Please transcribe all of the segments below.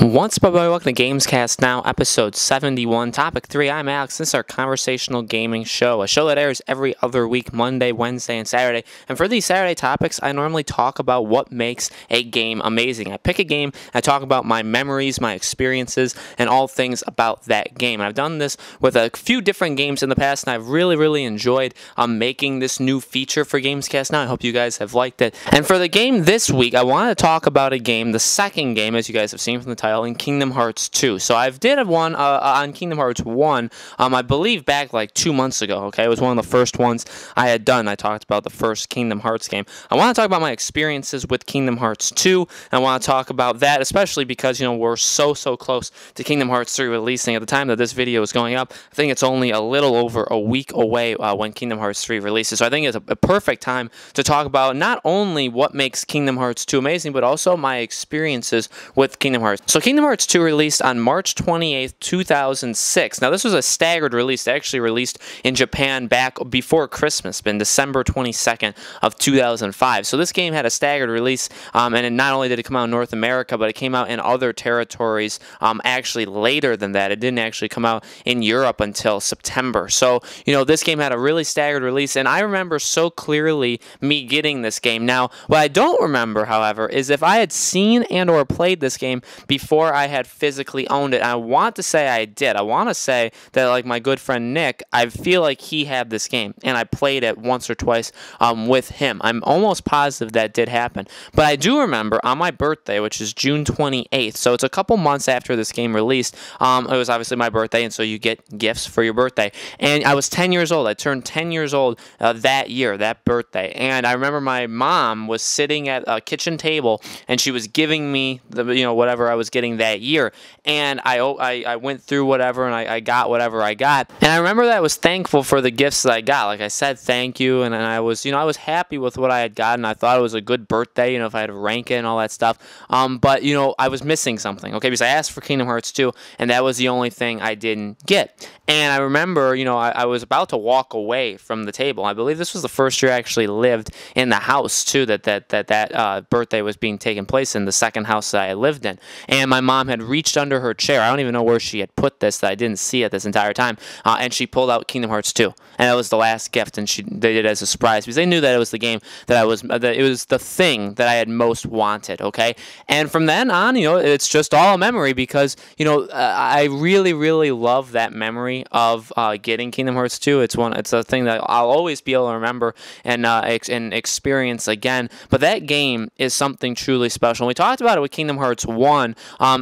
What's up, everybody? Welcome to Gamescast now, episode 71, topic 3. I'm Alex. This is our conversational gaming show, a show that airs every other week, Monday, Wednesday, and Saturday. And for these Saturday topics, I normally talk about what makes a game amazing. I pick a game, I talk about my memories, my experiences, and all things about that game. And I've done this with a few different games in the past, and I've really enjoyed making this new feature for Gamescast now. I hope you guys have liked it. And for the game this week, I want to talk about a game, the second game, as you guys have seen from the title, in Kingdom Hearts 2. So I've did one on Kingdom Hearts 1, I believe back like 2 months ago, okay? It was one of the first ones I had done. I talked about the first Kingdom Hearts game. I want to talk about my experiences with Kingdom Hearts 2, and I want to talk about that, especially because, you know, we're so close to Kingdom Hearts 3 releasing. At the time that this video is going up, I think it's only a little over a week away when Kingdom Hearts 3 releases. So I think it's a perfect time to talk about not only what makes Kingdom Hearts 2 amazing, but also my experiences with Kingdom Hearts. So Kingdom Hearts 2 released on March 28th, 2006. Now, this was a staggered release. They actually released in Japan back before Christmas, been December 22nd of 2005. So this game had a staggered release, and not only did it come out in North America, but it came out in other territories actually later than that. It didn't actually come out in Europe until September. So, you know, this game had a really staggered release, and I remember so clearly me getting this game. Now, what I don't remember, however, is if I had seen and or played this game before I had physically owned it. And I want to say I did. I want to say that, like my good friend Nick, I feel like he had this game, and I played it once or twice with him. I'm almost positive that did happen. But I do remember on my birthday, which is June 28th, so it's a couple months after this game released, it was obviously my birthday, and so you get gifts for your birthday. And I was 10 years old. I turned 10 years old that year, that birthday. And I remember my mom was sitting at a kitchen table, and she was giving me the, you know, whatever I was getting that year. And I went through whatever, and I got whatever I got. And I remember that I was thankful for the gifts that I got. Like I said, thank you, and I was, you know, I was happy with what I had gotten. I thought it was a good birthday, you know, if I had to rank it and all that stuff. But, you know, I was missing something, okay, because I asked for Kingdom Hearts 2, and that was the only thing I didn't get. And I remember, you know, I was about to walk away from the table. I believe this was the first year I actually lived in the house, too, that birthday was being taken place in, the second house that I lived in. And my mom had reached under her chair. I don't even know where she had put this, that I didn't see it this entire time. And she pulled out Kingdom Hearts 2. And that was the last gift, and they did it as a surprise, because they knew that it was the game that it was the thing that I had most wanted, okay? And from then on, you know, it's just all a memory, because, you know, I really love that memory of getting Kingdom Hearts 2. It's a thing that I'll always be able to remember and experience again. But that game is something truly special. And we talked about it with Kingdom Hearts 1,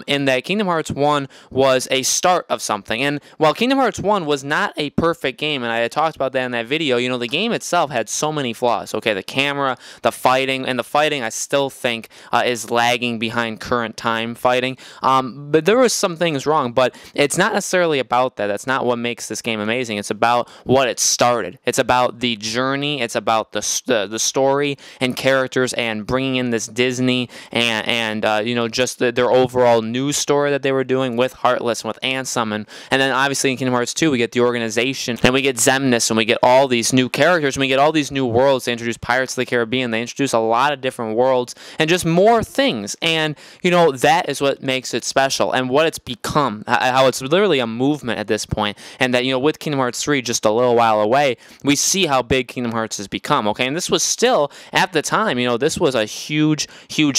in that Kingdom Hearts 1 was a start of something. And while Kingdom Hearts 1 was not a perfect game, and I had talked about that in that video, you know, the game itself had so many flaws. Okay, the camera, the fighting I still think is lagging behind current time fighting. But there was some things wrong, but it's not necessarily about that. That's not what makes this game amazing. It's about what it started. It's about the journey. It's about the story and characters, and bringing in this Disney and you know, just their overall news story that they were doing with Heartless and with Ansem, and then obviously in Kingdom Hearts 2 we get the organization, and we get Xemnas, and we get all these new characters, and we get all these new worlds. They introduce Pirates of the Caribbean. They introduce a lot of different worlds and just more things, and you know, that is what makes it special, and what it's become, how it's literally a movement at this point. And that, you know, with Kingdom Hearts 3 just a little while away, we see how big Kingdom Hearts has become, okay? And this was still, at the time, you know, this was a huge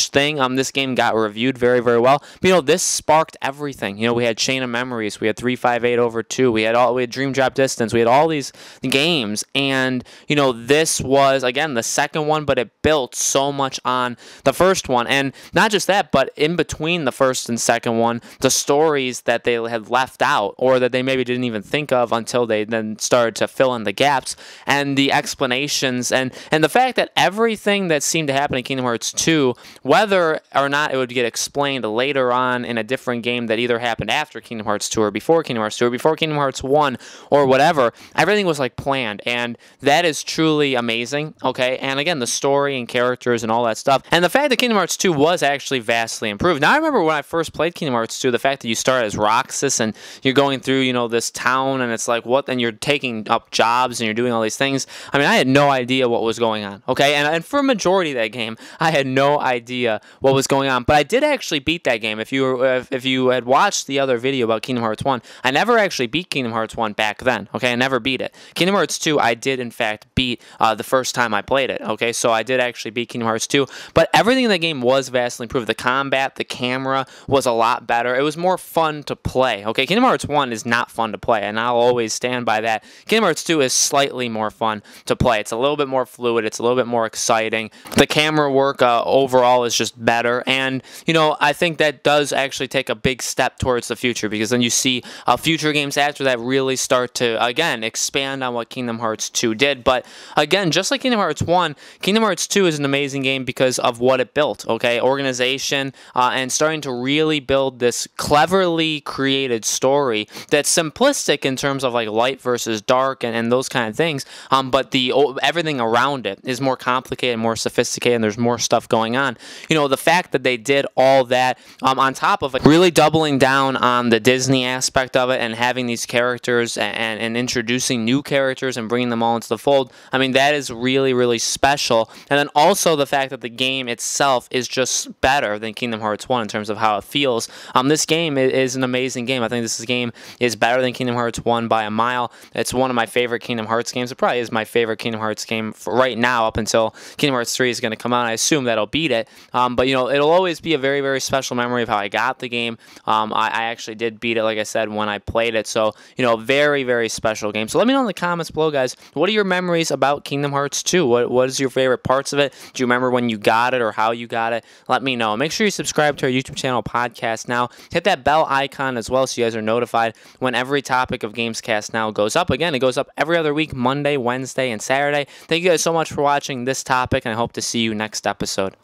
thing. This game got reviewed very well. But, you know, this sparked everything. You know, we had Chain of Memories, we had 358/2, we had Dream Drop Distance, we had all these games, and, you know, this was, again, the second one, but it built so much on the first one. And not just that, but in between the first and second one, the stories that they had left out, or that they maybe didn't even think of until they then started to fill in the gaps, and the explanations, and the fact that everything that seemed to happen in Kingdom Hearts 2, whether or not it would get explained later on in a different game that either happened after Kingdom Hearts 2 or before Kingdom Hearts 2 or before Kingdom Hearts 1 or whatever, everything was like planned, and that is truly amazing, okay? And again, the story and characters and all that stuff, and the fact that Kingdom Hearts 2 was actually vastly improved. Now, I remember when I first played Kingdom Hearts 2, the fact that you start as Roxas, and you're going through, you know, this town, and it's like, what, and you're taking up jobs, and you're doing all these things. I mean, I had no idea what was going on, okay? And for a majority of that game, I had no idea what was going on, but I did actually beat that game. If you had watched the other video about Kingdom Hearts 1, I never actually beat Kingdom Hearts 1 back then, okay? I never beat it. Kingdom Hearts 2, I did, in fact, beat the first time I played it, okay? So I did actually beat Kingdom Hearts 2, but everything in the game was vastly improved. The combat, the camera was a lot better. It was more fun to play, okay? Kingdom Hearts 1 is not fun to play, and I'll always stand by that. Kingdom Hearts 2 is slightly more fun to play. It's a little bit more fluid. It's a little bit more exciting. The camera work overall is just better, and, you know, I think that does actually take a big step towards the future, because then you see future games after that really start to, again, expand on what Kingdom Hearts 2 did. But, again, just like Kingdom Hearts 1, Kingdom Hearts 2 is an amazing game because of what it built, okay? Organization, and starting to really build this cleverly created story that's simplistic in terms of like light versus dark and those kind of things, but everything around it is more complicated, more sophisticated, and there's more stuff going on. You know, the fact that they did all that on top of it, really doubling down on the Disney aspect of it and having these characters and introducing new characters and bringing them all into the fold, I mean, that is really, really special. And then also the fact that the game itself is just better than Kingdom Hearts 1 in terms of how it feels. This game is an amazing game. I think this game is better than Kingdom Hearts 1 by a mile. It's one of my favorite Kingdom Hearts games. It probably is my favorite Kingdom Hearts game for right now up until Kingdom Hearts 3 is going to come out. I assume that'll beat it. But, you know, it'll always be a very, very special memory of how I got the game. I actually did beat it, like I said, when I played it. So, you know, very, very special game. So let me know in the comments below, guys, what are your memories about Kingdom Hearts 2? What is your favorite parts of it? Do you remember when you got it or how you got it? Let me know. Make sure you subscribe to our YouTube channel, Podcast Now. Hit that bell icon as well so you guys are notified when every topic of Gamescast Now goes up. Again, it goes up every other week, Monday, Wednesday, and Saturday. Thank you guys so much for watching this topic, and I hope to see you next episode.